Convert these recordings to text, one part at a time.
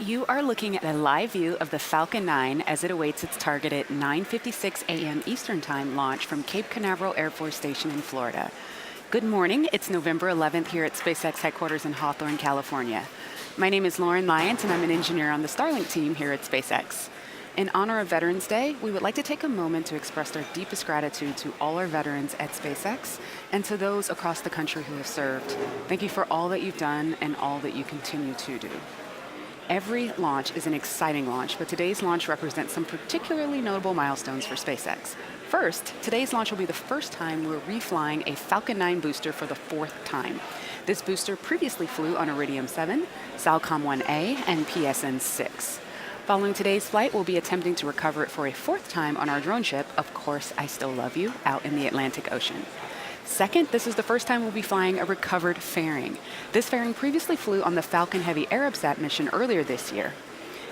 You are looking at a live view of the Falcon 9 as it awaits its targeted 9:56 a.m. Eastern Time launch from Cape Canaveral Air Force Station in Florida. Good morning, it's November 11th here at SpaceX headquarters in Hawthorne, California. My name is Lauren Lyons and I'm an engineer on the Starlink team here at SpaceX. In honor of Veterans Day, we would like to take a moment to express our deepest gratitude to all our veterans at SpaceX and to those across the country who have served. Thank you for all that you've done and all that you continue to do. Every launch is an exciting launch, but today's launch represents some particularly notable milestones for SpaceX. First, today's launch will be the first time we're reflying a Falcon 9 booster for the fourth time. This booster previously flew on Iridium 7, Salcom 1A, and PSN 6. Following today's flight, we'll be attempting to recover it for a fourth time on our drone ship, Of Course I Still Love You, out in the Atlantic Ocean. Second, this is the first time we'll be flying a recovered fairing. This fairing previously flew on the Falcon Heavy Arabsat mission earlier this year.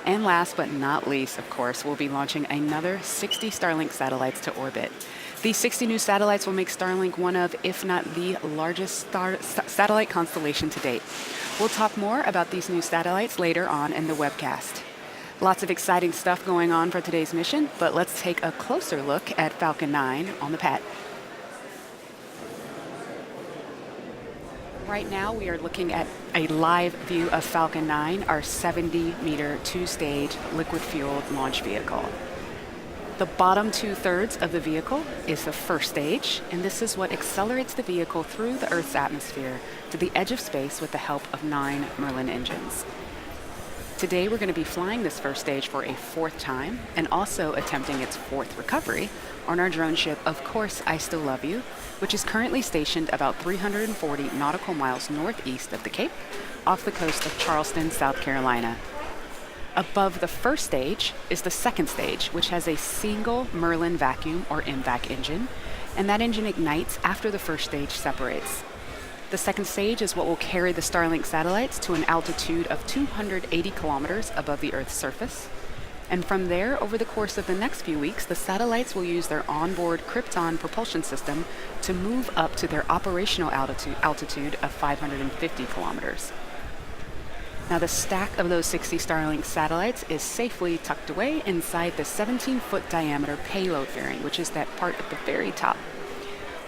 And last but not least, of course, we'll be launching another 60 Starlink satellites to orbit. These 60 new satellites will make Starlink one of, if not the largest satellite constellation to date. We'll talk more about these new satellites later on in the webcast. Lots of exciting stuff going on for today's mission, but let's take a closer look at Falcon 9 on the pad. Right now, we are looking at a live view of Falcon 9, our 70-meter, two-stage, liquid-fueled launch vehicle. The bottom two-thirds of the vehicle is the first stage, and this is what accelerates the vehicle through the Earth's atmosphere to the edge of space with the help of 9 Merlin engines. Today, we're going to be flying this first stage for a fourth time and also attempting its fourth recovery on our drone ship, Of Course I Still Love You, which is currently stationed about 340 nautical miles northeast of the Cape, off the coast of Charleston, South Carolina. Above the first stage is the second stage, which has a single Merlin vacuum or MVAC engine, and that engine ignites after the first stage separates. The second stage is what will carry the Starlink satellites to an altitude of 280 kilometers above the Earth's surface. And from there, over the course of the next few weeks, the satellites will use their onboard Krypton propulsion system to move up to their operational altitude of 550 kilometers. Now, the stack of those 60 Starlink satellites is safely tucked away inside the 17-foot diameter payload fairing, which is that part at the very top.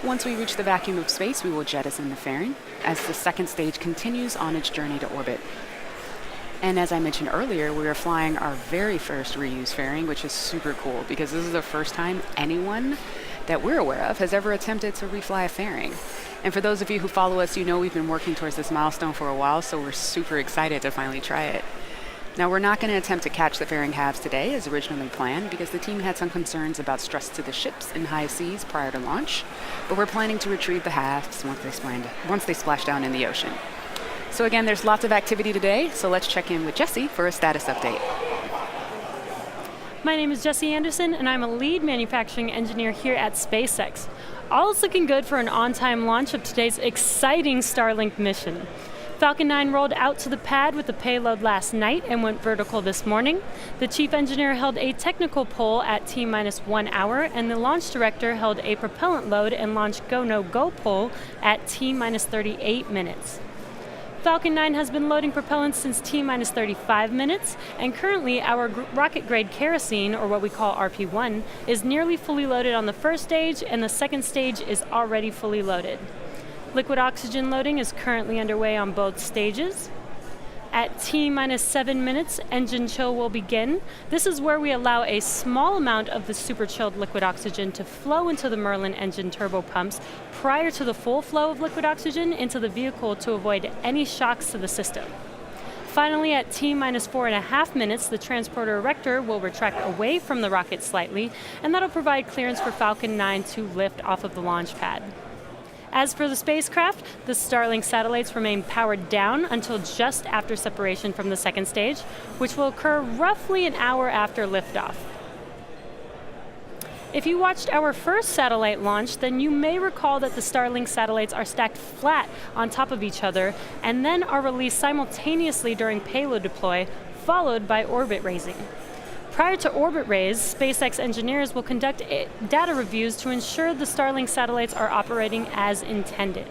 Once we reach the vacuum of space, we will jettison the fairing as the second stage continues on its journey to orbit. And as I mentioned earlier, we are flying our very first reuse fairing, which is super cool because this is the first time anyone that we're aware of has ever attempted to refly a fairing. And for those of you who follow us, you know we've been working towards this milestone for a while, so we're super excited to finally try it. Now, we're not going to attempt to catch the fairing halves today as originally planned because the team had some concerns about stress to the ships in high seas prior to launch, but we're planning to retrieve the halves once they splash down in the ocean. So again, there's lots of activity today, so let's check in with Jessie for a status update. My name is Jessie Anderson, and I'm a lead manufacturing engineer here at SpaceX. All is looking good for an on-time launch of today's exciting Starlink mission. Falcon 9 rolled out to the pad with the payload last night and went vertical this morning. The chief engineer held a technical poll at T-minus 1 hour, and the launch director held a propellant load and launch go-no-go poll at T-minus 38 minutes. Falcon 9 has been loading propellant since T-minus 35 minutes, and currently our rocket-grade kerosene, or what we call RP-1, is nearly fully loaded on the first stage, and the second stage is already fully loaded. Liquid oxygen loading is currently underway on both stages. At T-minus 7 minutes, engine chill will begin. This is where we allow a small amount of the super chilled liquid oxygen to flow into the Merlin engine turbopumps prior to the full flow of liquid oxygen into the vehicle to avoid any shocks to the system. Finally, at T-minus 4.5 minutes, the transporter erector will retract away from the rocket slightly, and that'll provide clearance for Falcon 9 to lift off of the launch pad. As for the spacecraft, the Starlink satellites remain powered down until just after separation from the second stage, which will occur roughly an hour after liftoff. If you watched our first satellite launch, then you may recall that the Starlink satellites are stacked flat on top of each other and then are released simultaneously during payload deploy, followed by orbit raising. Prior to orbit raise, SpaceX engineers will conduct data reviews to ensure the Starlink satellites are operating as intended.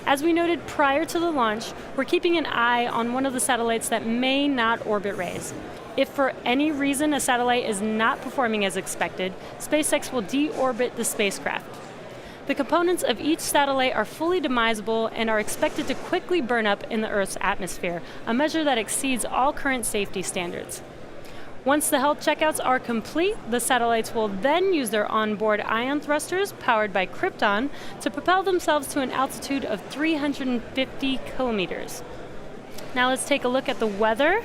As we noted prior to the launch, we're keeping an eye on one of the satellites that may not orbit raise. If for any reason a satellite is not performing as expected, SpaceX will deorbit the spacecraft. The components of each satellite are fully demisable and are expected to quickly burn up in the Earth's atmosphere, a measure that exceeds all current safety standards. Once the health checkouts are complete, the satellites will then use their onboard ion thrusters, powered by Krypton, to propel themselves to an altitude of 350 kilometers. Now let's take a look at the weather.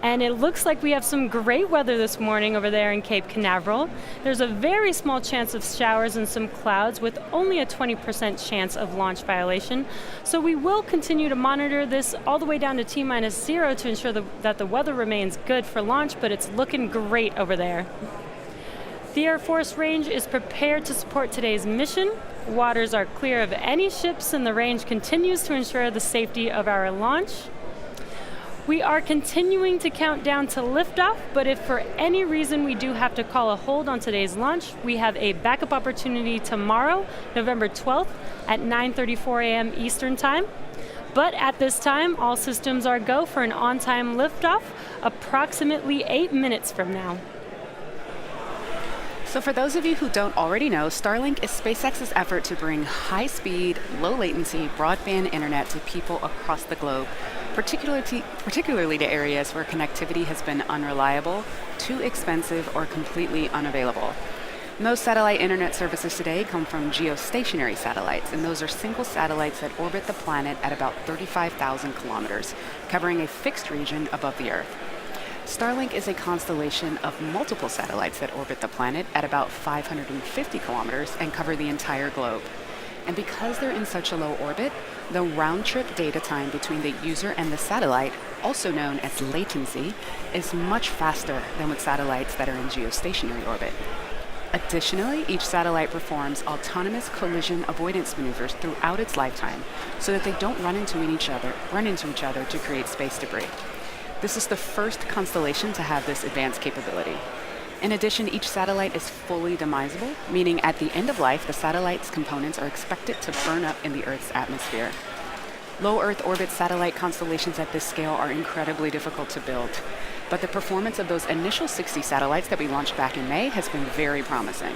And it looks like we have some great weather this morning over there in Cape Canaveral. There's a very small chance of showers and some clouds with only a 20% chance of launch violation. So we will continue to monitor this all the way down to T-0 to ensure that the weather remains good for launch, but it's looking great over there. The Air Force range is prepared to support today's mission. Waters are clear of any ships and the range continues to ensure the safety of our launch. We are continuing to count down to liftoff, but if for any reason we do have to call a hold on today's launch, we have a backup opportunity tomorrow, November 12th at 9:34 a.m. Eastern Time. But at this time, all systems are go for an on-time liftoff, approximately 8 minutes from now. So for those of you who don't already know, Starlink is SpaceX's effort to bring high-speed, low-latency broadband internet to people across the globe, particularly to areas where connectivity has been unreliable, too expensive, or completely unavailable. Most satellite internet services today come from geostationary satellites, and those are single satellites that orbit the planet at about 35,000 kilometers, covering a fixed region above the Earth. Starlink is a constellation of multiple satellites that orbit the planet at about 550 kilometers and cover the entire globe. And because they're in such a low orbit, the round-trip data time between the user and the satellite, also known as latency, is much faster than with satellites that are in geostationary orbit. Additionally, each satellite performs autonomous collision avoidance maneuvers throughout its lifetime so that they don't run into each other to create space debris. This is the first constellation to have this advanced capability. In addition, each satellite is fully demisable, meaning at the end of life, the satellite's components are expected to burn up in the Earth's atmosphere. Low Earth orbit satellite constellations at this scale are incredibly difficult to build, but the performance of those initial 60 satellites that we launched back in May has been very promising.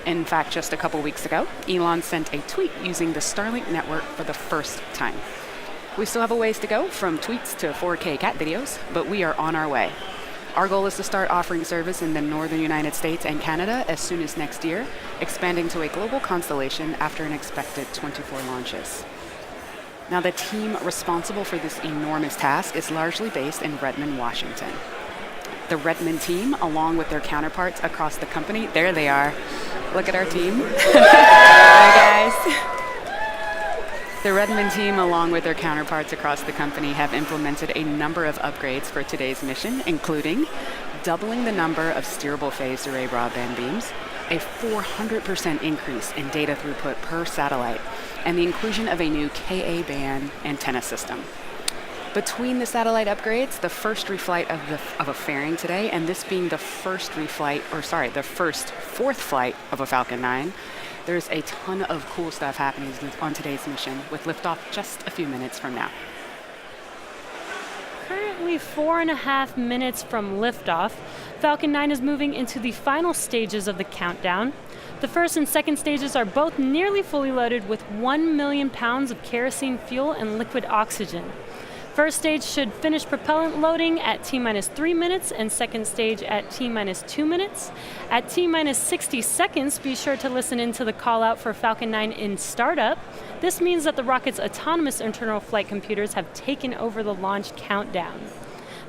In fact, just a couple weeks ago, Elon sent a tweet using the Starlink network for the first time. We still have a ways to go from tweets to 4K cat videos, but we are on our way. Our goal is to start offering service in the northern United States and Canada as soon as next year, expanding to a global constellation after an expected 24 launches. Now, the team responsible for this enormous task is largely based in Redmond, Washington. The Redmond team, along with their counterparts across the company, there they are. Look at our team. Hi, guys. The Redmond team, along with their counterparts across the company, have implemented a number of upgrades for today's mission, including doubling the number of steerable phased array broadband beams, a 400% increase in data throughput per satellite, and the inclusion of a new Ka-band antenna system. Between the satellite upgrades, the first reflight of a fairing today, and this being the first fourth flight of a Falcon 9, there's a ton of cool stuff happening on today's mission, with liftoff just a few minutes from now. Currently 4.5 minutes from liftoff, Falcon 9 is moving into the final stages of the countdown. The first and second stages are both nearly fully loaded with 1 million pounds of kerosene fuel and liquid oxygen. First stage should finish propellant loading at T-3 minutes and second stage at T-2 minutes. At T-60 seconds, be sure to listen into the call out for Falcon 9 in startup. This means that the rocket's autonomous internal flight computers have taken over the launch countdown.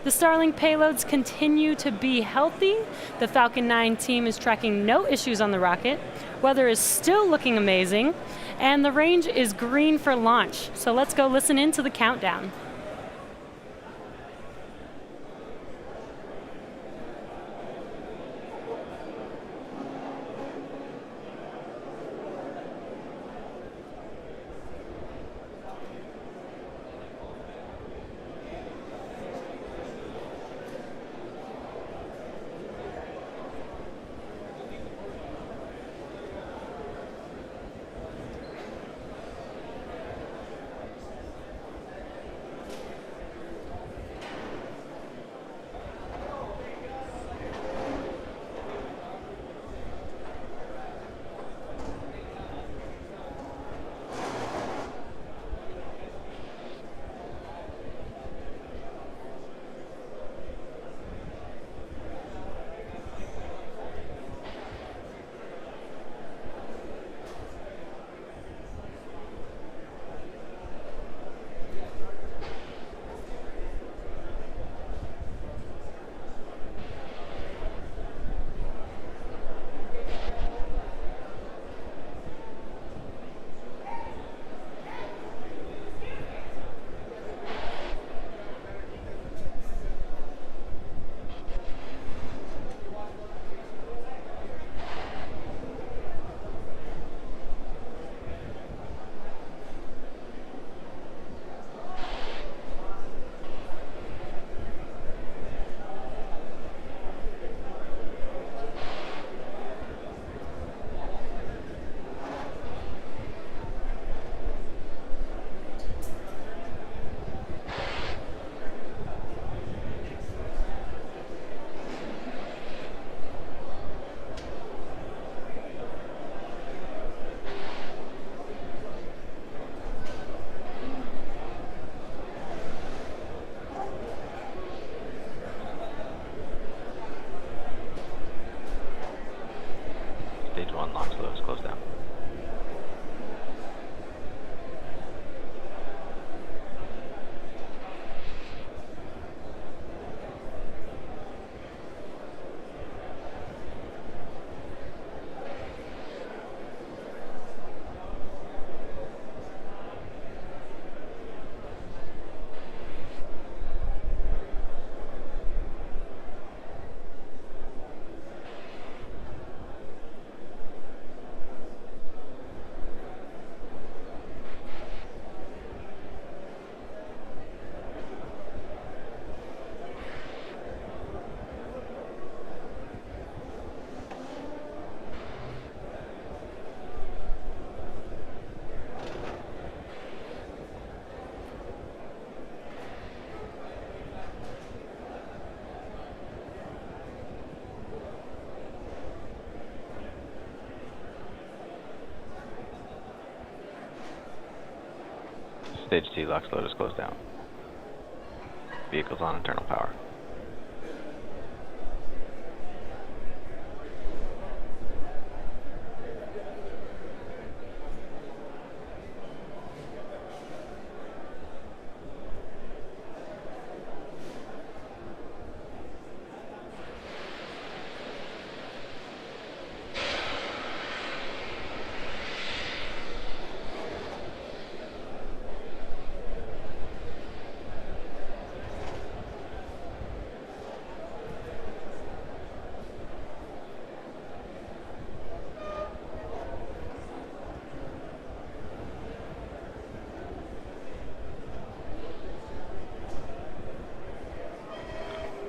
The Starlink payloads continue to be healthy. The Falcon 9 team is tracking no issues on the rocket. Weather is still looking amazing, and the range is green for launch. So let's go listen into the countdown. close down. Stage 2 LOX load is closed down. Vehicle's on internal power.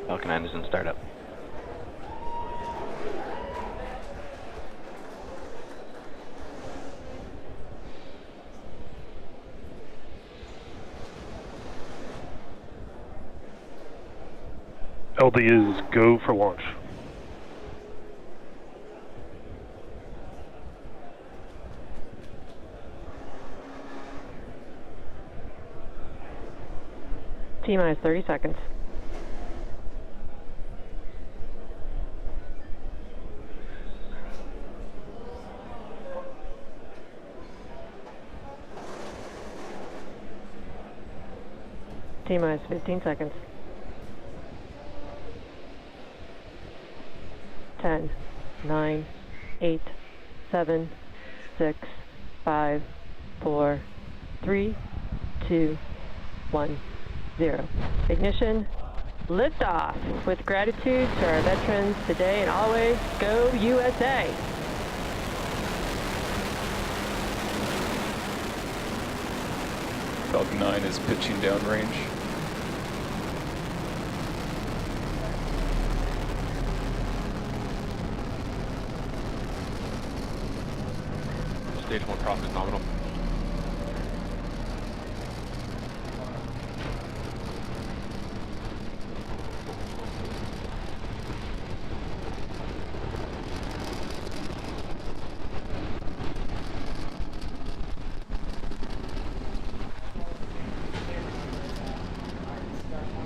Falcon 9 is in startup. LD is go for launch. T-minus 30 seconds. T-minus 15 seconds. 10, 9, 8, 7, 6, 5, 4, 3, 2, 1, 0. Ignition, liftoff. With gratitude to our veterans today and always, go USA. Falcon 9 is pitching downrange. Stage 1 cross is nominal.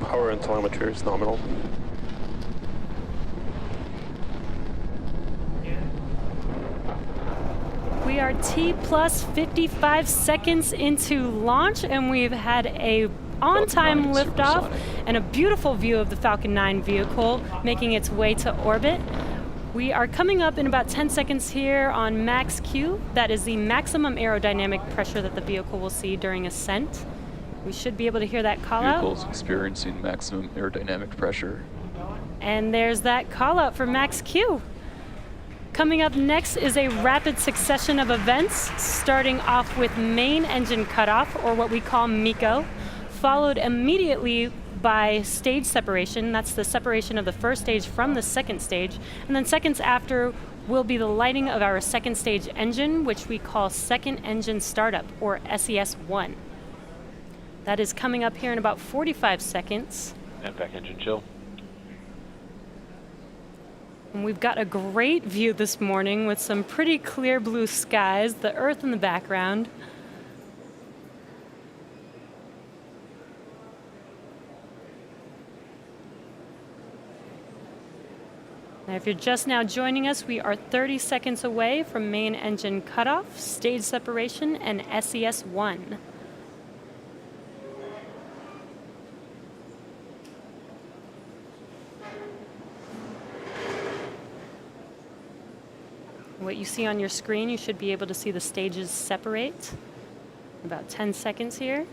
Power and telemetry is nominal. We are T plus 55 seconds into launch, and we've had a on-time liftoff and a beautiful view of the Falcon 9 vehicle making its way to orbit. We are coming up in about 10 seconds here on max Q. That is the maximum aerodynamic pressure that the vehicle will see during ascent. We should be able to hear that call out. Vehicle's experiencing maximum aerodynamic pressure. And there's that call out for max Q. Coming up next is a rapid succession of events, starting off with main engine cutoff, or what we call MECO, followed immediately by stage separation. That's the separation of the first stage from the second stage. And then seconds after will be the lighting of our second stage engine, which we call second engine startup, or SES-1. That is coming up here in about 45 seconds. And back engine chill. And we've got a great view this morning with some pretty clear blue skies, the Earth in the background. Now, if you're just now joining us, we are 30 seconds away from main engine cutoff, stage separation, and SES-1. What you see on your screen, you should be able to see the stages separate. About 10 seconds here.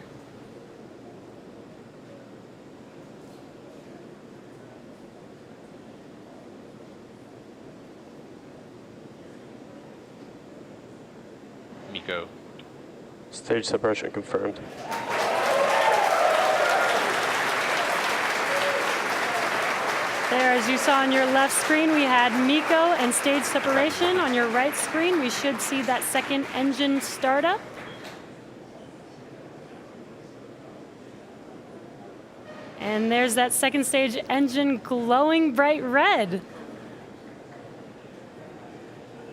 Miko. Stage separation confirmed. There, as you saw on your left screen, we had Miko and stage separation. On your right screen, we should see that second engine startup. And there's that second stage engine glowing bright red.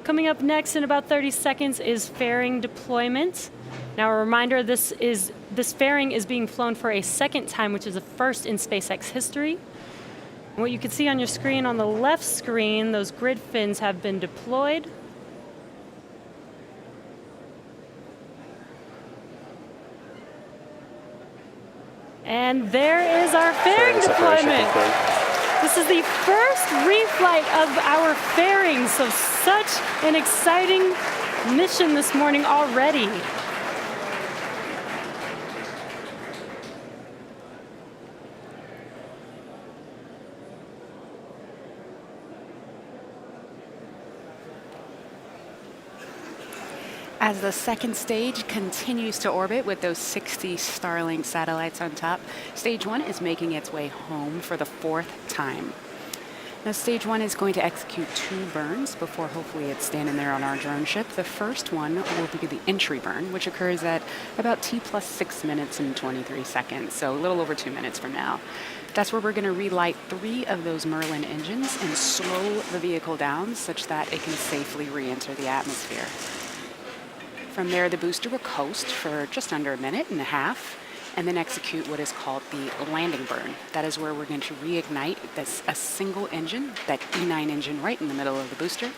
Coming up next in about 30 seconds is fairing deployment. Now a reminder, this fairing is being flown for a second time, which is a first in SpaceX history. And what you can see on your screen, on the left screen, those grid fins have been deployed. And there is our fairing deployment. This is the first reflight of our fairing, so such an exciting mission this morning already. As the second stage continues to orbit with those 60 Starlink satellites on top, stage 1 is making its way home for the 4th time. Now, stage 1 is going to execute 2 burns before hopefully it's standing there on our drone ship. The first one will be the entry burn, which occurs at about T plus 6 minutes and 23 seconds, so a little over 2 minutes from now. That's where we're going to relight 3 of those Merlin engines and slow the vehicle down such that it can safely re-enter the atmosphere. From there, the booster will coast for just under a minute and a half and then execute what is called the landing burn. That is where we're going to reignite a single engine, that E9 engine right in the middle of the booster,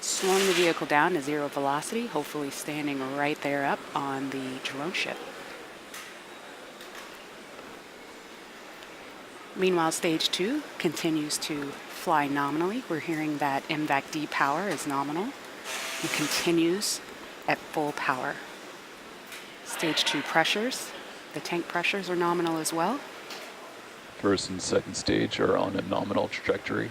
slowing the vehicle down to 0 velocity, hopefully standing right there up on the drone ship. Meanwhile, stage 2 continues to fly nominally. We're hearing that MVAC-D power is nominal and continues at full power. Stage 2 pressures, the tank pressures are nominal as well. First and second stage are on a nominal trajectory.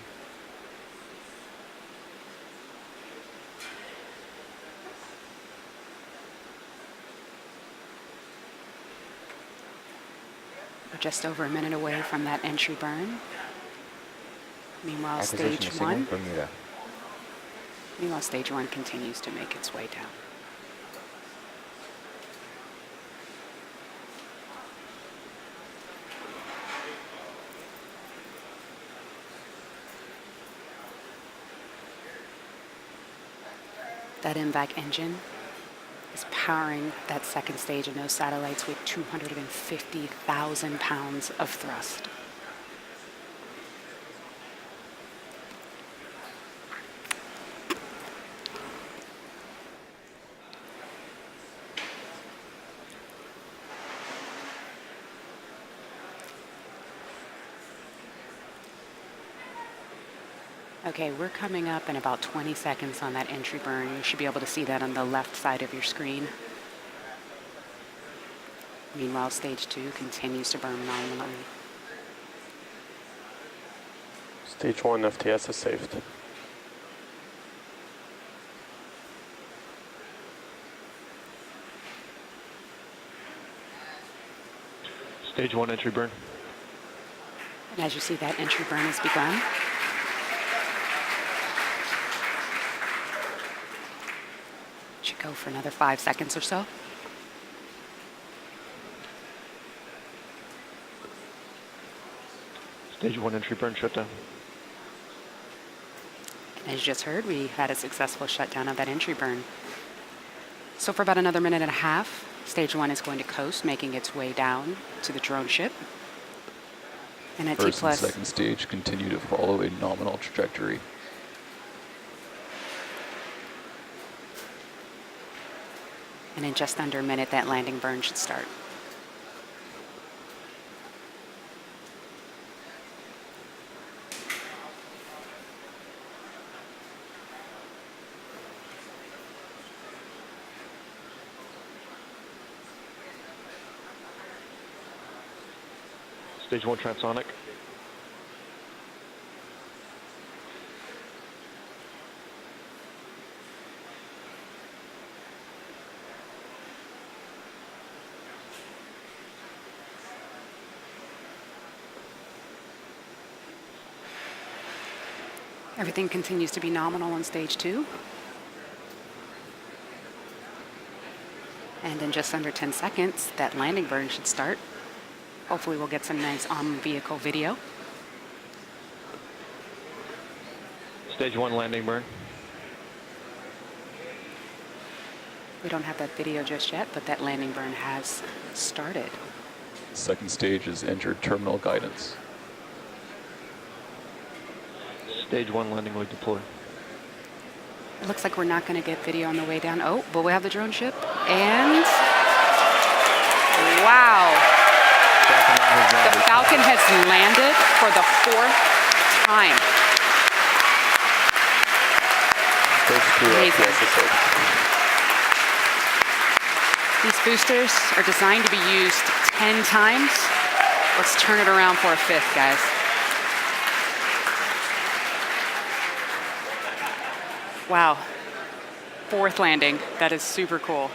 We're just over a minute away from that entry burn. Meanwhile, stage 1. Meanwhile, stage 1 continues to make its way down. That MVAC engine is powering that second stage of those satellites with 250,000 pounds of thrust. Okay, we're coming up in about 20 seconds on that entry burn. You should be able to see that on the left side of your screen. Meanwhile, stage 2 continues to burn nominally. Stage 1 FTS is saved. Stage 1 entry burn. And as you see, that entry burn has begun. Should go for another 5 seconds or so. Stage 1 entry burn shutdown. And as you just heard, we had a successful shutdown of that entry burn. So for about another minute and a half, stage 1 is going to coast, making its way down to the drone ship. And at First T plus and second stage continue to follow a nominal trajectory. And in just under a minute, that landing burn should start. Stage 1 transonic. Everything continues to be nominal on stage 2. And in just under 10 seconds, that landing burn should start. Hopefully we'll get some nice on-vehicle video. Stage 1 landing burn. We don't have that video just yet, but that landing burn has started. Second stage has entered terminal guidance. Stage 1 landing leg deployed. It looks like we're not going to get video on the way down. Oh, but we have the drone ship. And wow. The Falcon has landed for the 4th time. Stage 2 Amazing. FTS is safe. These boosters are designed to be used 10 times. Let's turn it around for a 5th, guys. Wow. 4th landing. That is super cool.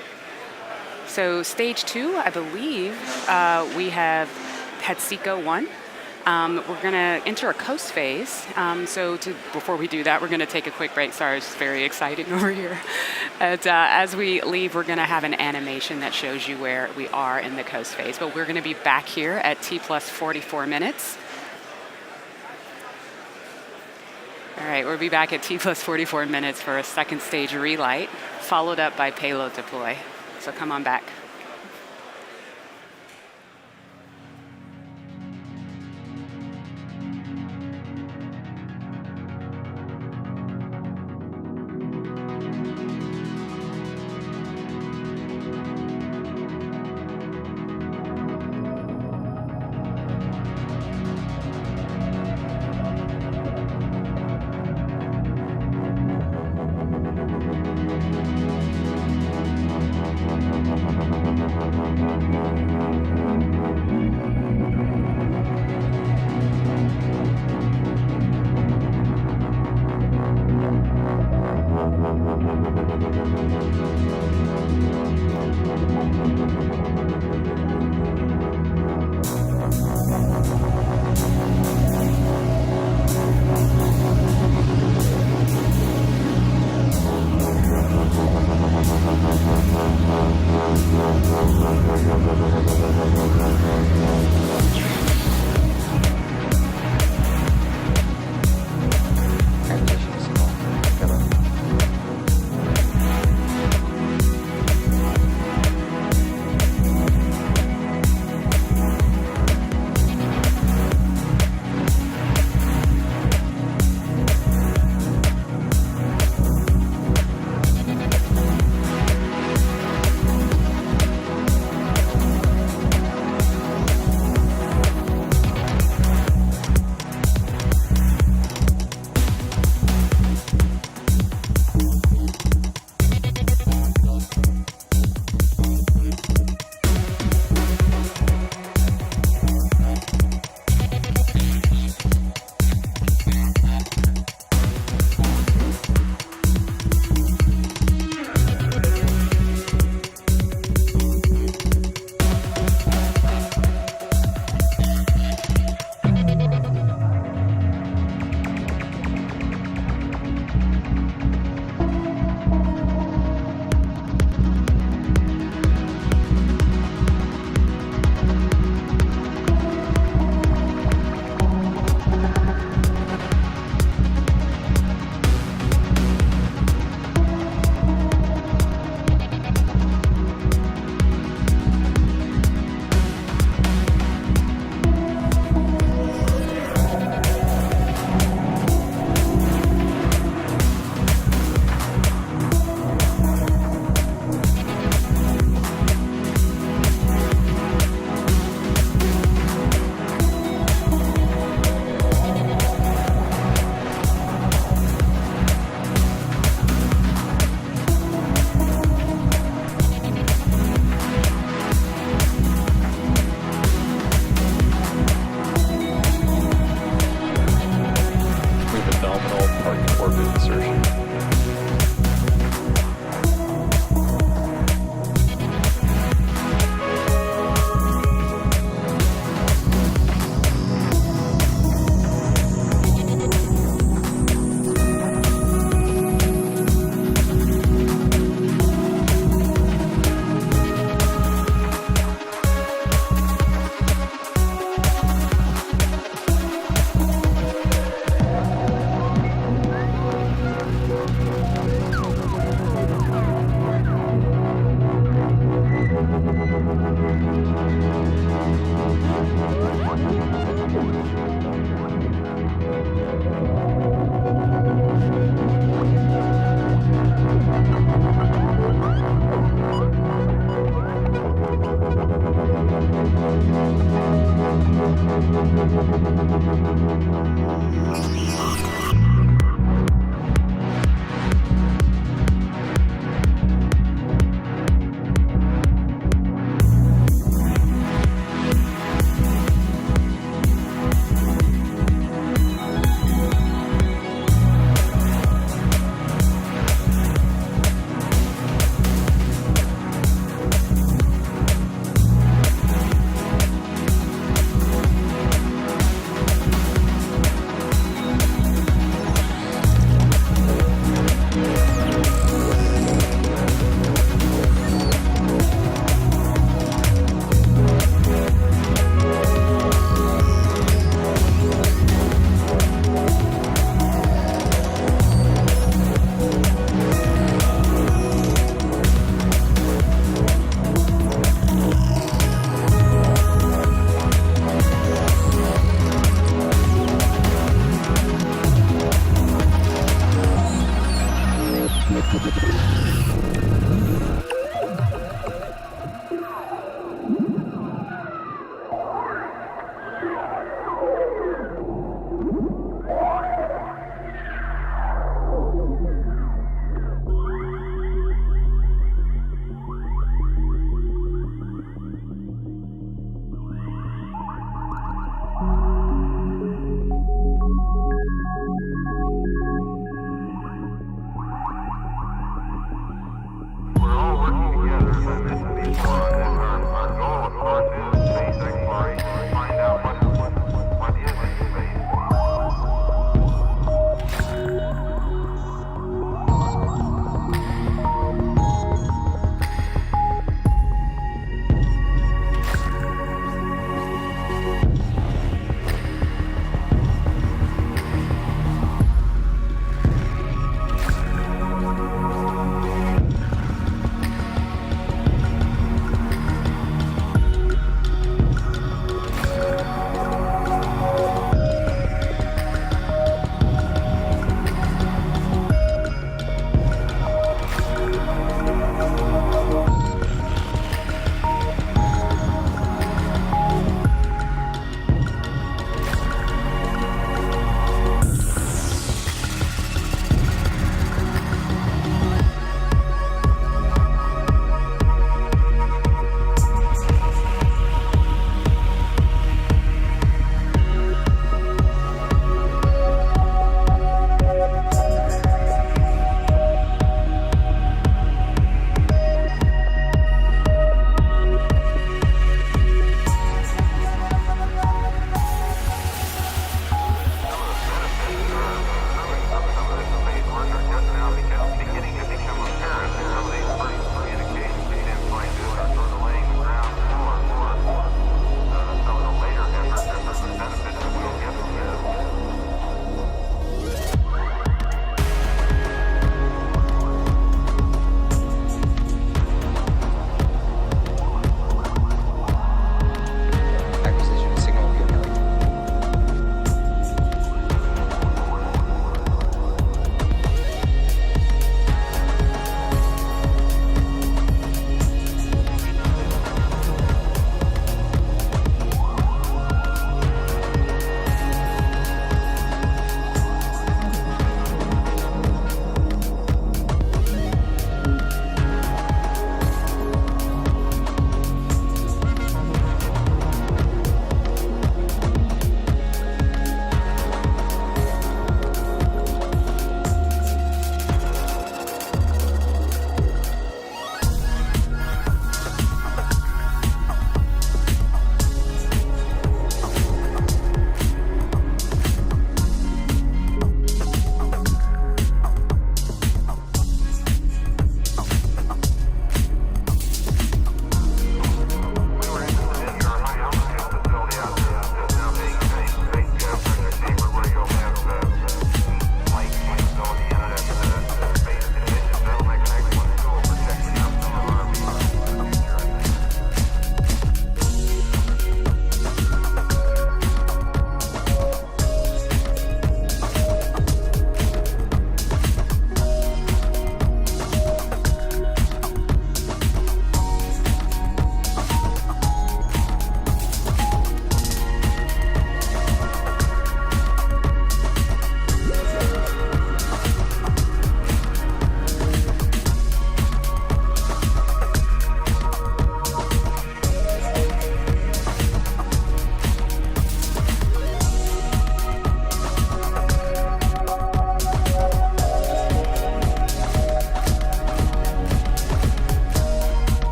So stage 2, I believe we have had SECO 1. We're going to enter a coast phase. Before we do that, we're going to take a quick break. Sorry, it's very exciting over here. And, as we leave, we're going to have an animation that shows you where we are in the coast phase. But we're going to be back here at T plus 44 minutes. All right, we'll be back at T plus 44 minutes for a second stage relight, followed up by payload deploy. So come on back.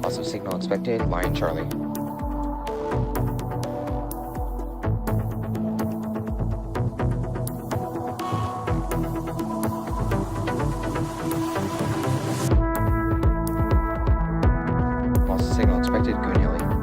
Loss of signal expected. Lion Charlie. Loss of signal expected. Goonhilly.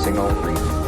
signal read.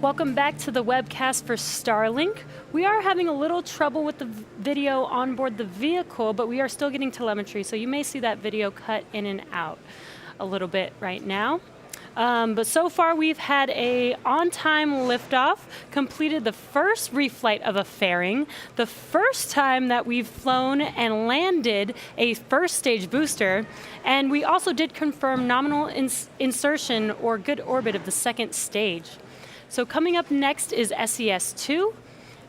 Welcome back to the webcast for Starlink. We are having a little trouble with the video on board the vehicle, but we are still getting telemetry, so you may see that video cut in and out a little bit right now. But so far we've had a on-time liftoff, completed the first reflight of a fairing, the first time that we've flown and landed a first stage booster, and we also did confirm nominal insertion or good orbit of the second stage. So coming up next is SES-2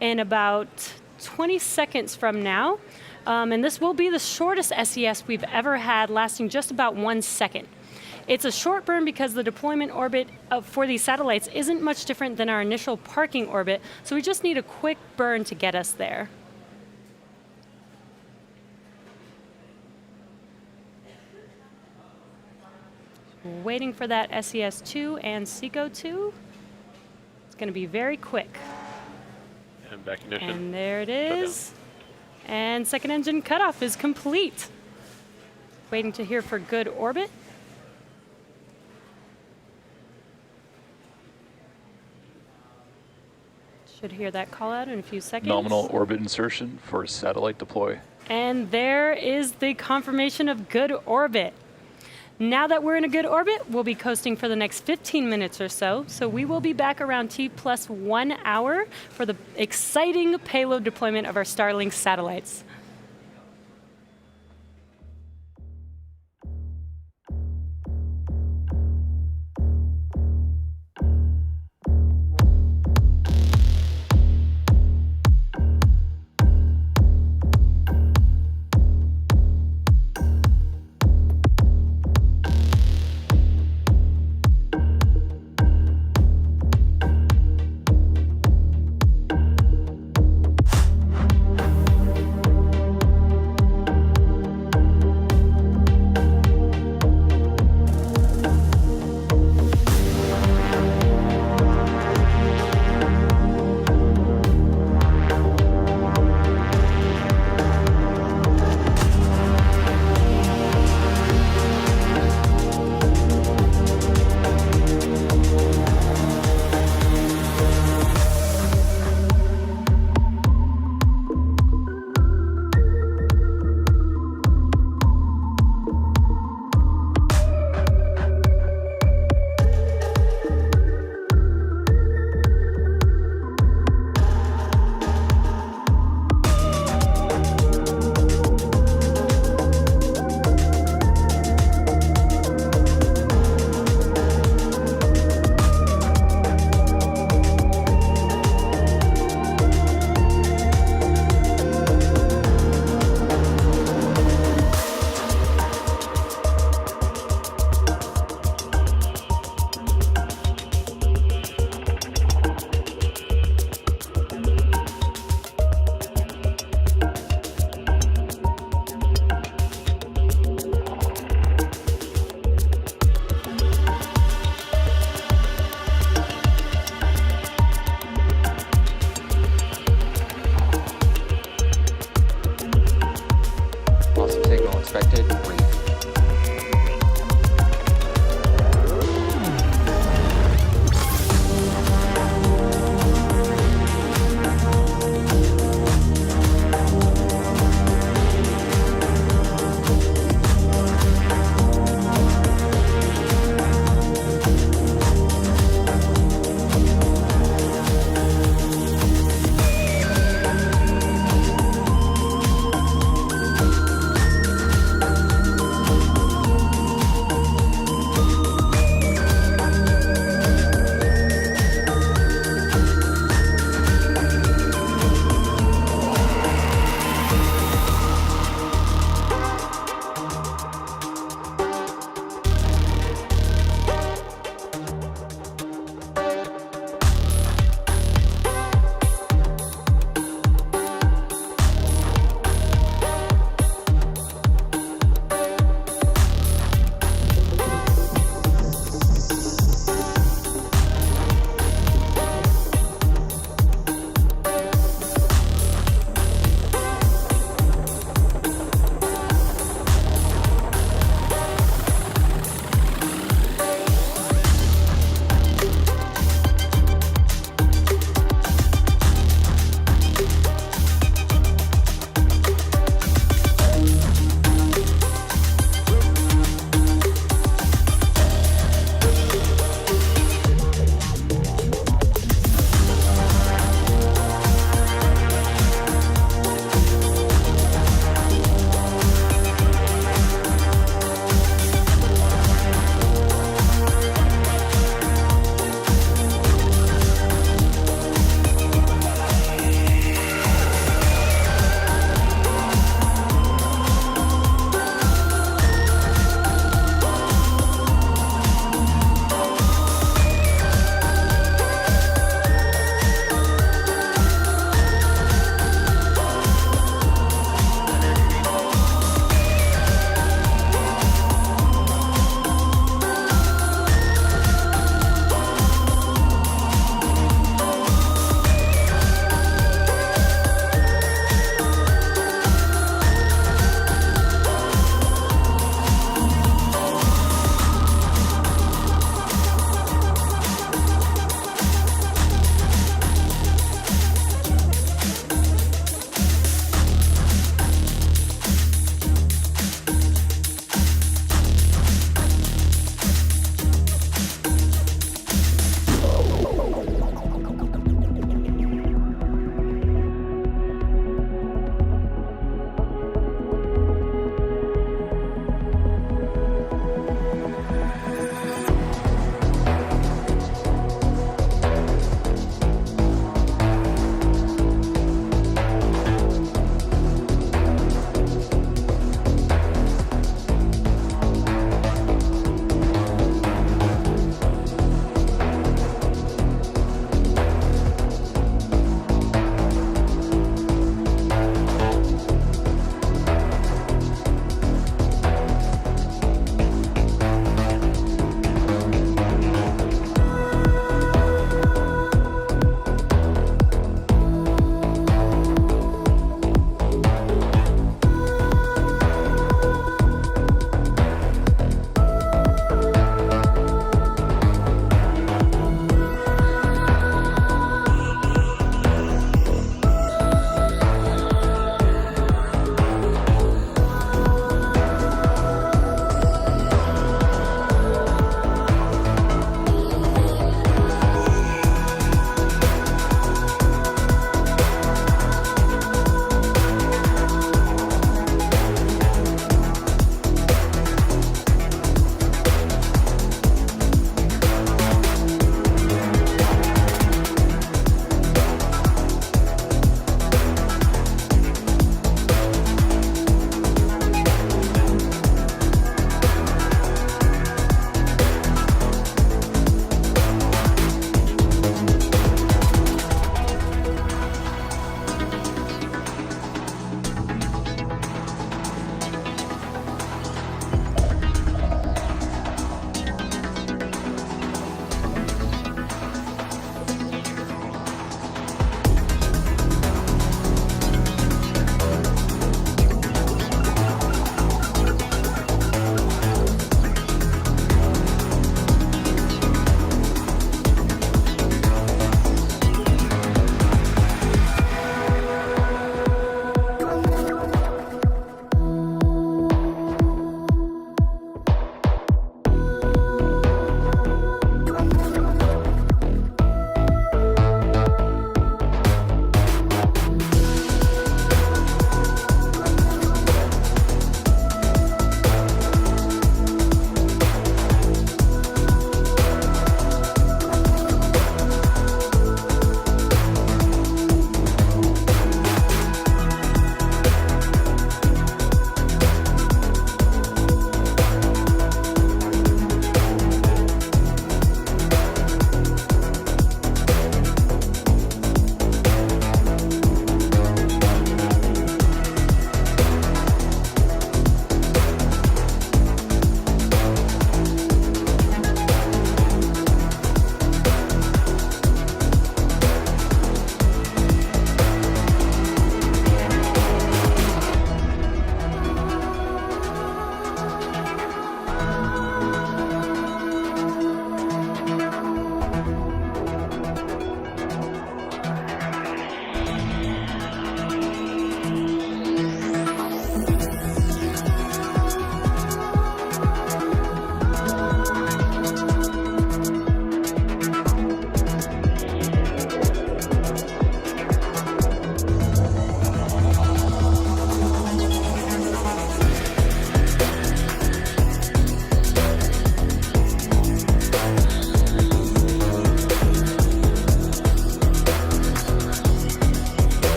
in about 20 seconds from now. And this will be the shortest SES we've ever had, lasting just about 1 second. It's a short burn because the deployment orbit for these satellites isn't much different than our initial parking orbit, so we just need a quick burn to get us there. Waiting for that SES-2 and SECO-2. It's going to be very quick. And back ignition. And there it is. And second engine cutoff is complete. Waiting to hear for good orbit. Should hear that call out in a few seconds. Nominal orbit insertion for satellite deploy. And there is the confirmation of good orbit. Now that we're in a good orbit, we'll be coasting for the next 15 minutes or so. So we will be back around T+1 hour for the exciting payload deployment of our Starlink satellites.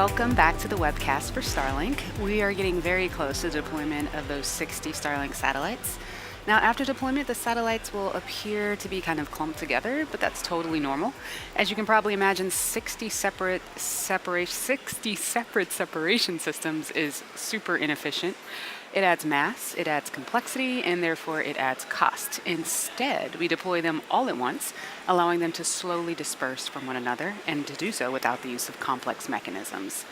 Welcome back to the webcast for Starlink. We are getting very close to deployment of those 60 Starlink satellites. Now, after deployment, the satellites will appear to be kind of clumped together, but that's totally normal. As you can probably imagine, 60 separate separation systems is super inefficient. It adds mass, it adds complexity, and therefore it adds cost. Instead, we deploy them all at once, allowing them to slowly disperse from one another, and to do so without the use of complex mechanisms.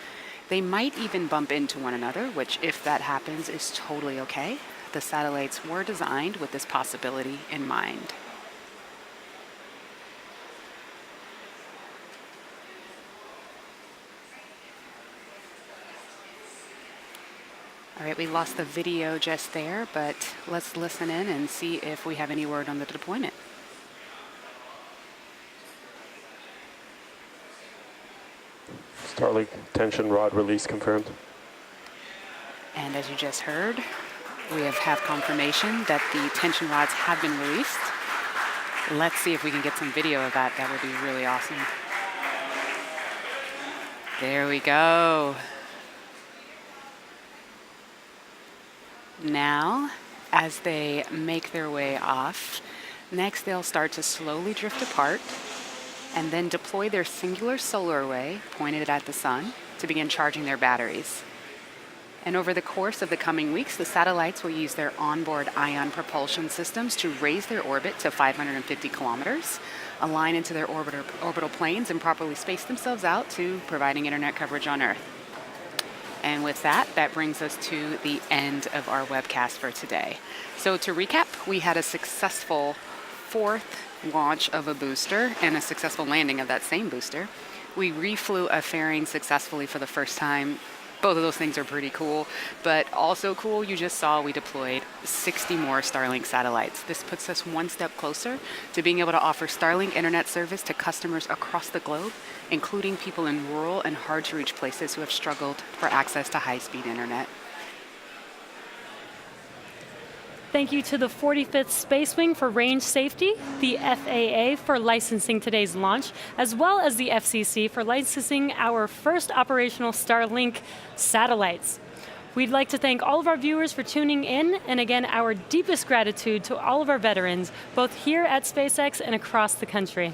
They might even bump into one another, which, if that happens, is totally okay. The satellites were designed with this possibility in mind. All right, we lost the video just there, but let's listen in and see if we have any word on the deployment. Starlink tension rod release confirmed. And as you just heard, we have confirmation that the tension rods have been released. Let's see if we can get some video of that. That would be really awesome. There we go. Now, as they make their way off, next they'll start to slowly drift apart and then deploy their singular solar array pointed at the sun to begin charging their batteries. And over the course of the coming weeks, the satellites will use their onboard ion propulsion systems to raise their orbit to 550 kilometers, align into their orbital planes, and properly space themselves out to providing internet coverage on Earth. And with that, that brings us to the end of our webcast for today. So to recap, we had a successful 4th launch of a booster and a successful landing of that same booster. We reflew a fairing successfully for the first time. Both of those things are pretty cool, but also cool, you just saw we deployed 60 more Starlink satellites. This puts us one step closer to being able to offer Starlink internet service to customers across the globe, including people in rural and hard-to-reach places who have struggled for access to high-speed internet. Thank you to the 45th Space Wing for range safety, the FAA for licensing today's launch, as well as the FCC for licensing our first operational Starlink satellites. We'd like to thank all of our viewers for tuning in, and again, our deepest gratitude to all of our veterans, both here at SpaceX and across the country.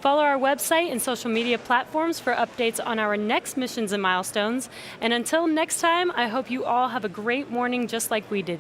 Follow our website and social media platforms for updates on our next missions and milestones. And until next time, I hope you all have a great morning just like we did.